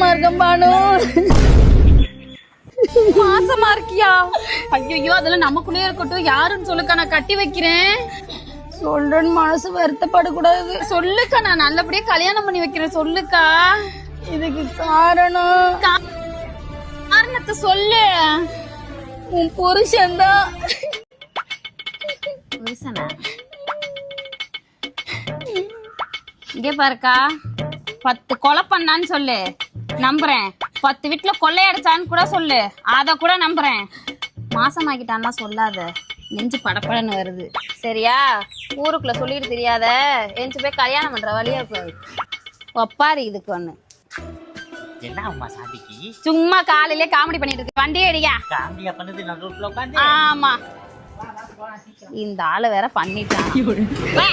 மாசமா இருக்கேன் பானு. மாசமா இருக்கியா? ஐயோ அதெல்லாம் நமக்குள்ளே இருக்கட்டும். யாருன்னு சொல்லுக்கா, நான் கட்டி வைக்கிறேன். சொல்றேன்னு மனசு வருத்தப்படக்கூடாது. சொல்லுக்கா, நான் நல்லபடியா கல்யாணம் பண்ணி வைக்கிறேன். சொல்லுக்கா. இதுக்கு காரணம் காரணத்தை சொல்லு. உன் புருஷன்தான். புருஷனா? இங்கே பாருக்கா, 10 கொலை பண்ணான்னு சொல்லு, நம்புறேன். 10 வீட்டுல கொள்ளையடிச்சான்னு கூட சொல்லு, அத கூட நம்புறேன். மாசமாக்கிட்டான்னா சொல்லாத, நெஞ்சு படப்படன்னு வருது. சரியா? ஊருக்குள்ள சொல்லிட்டு தெரியாத, எஞ்சி போய் கல்யாணம் பண்ற வழியா போய் ஒப்பாரு. இதுக்கு ஒண்ணு என்ன அம்மா சாதிக்கு சும்மா காலையிலே காமெடி பண்ணிட்டு இருக்கு. வண்டியே அடியா. காமெடியா பண்ணுது நடுவுல உட்கார்ந்து. ஆமா, இந்த ஆளு வேற பண்ணிட்டான். வா.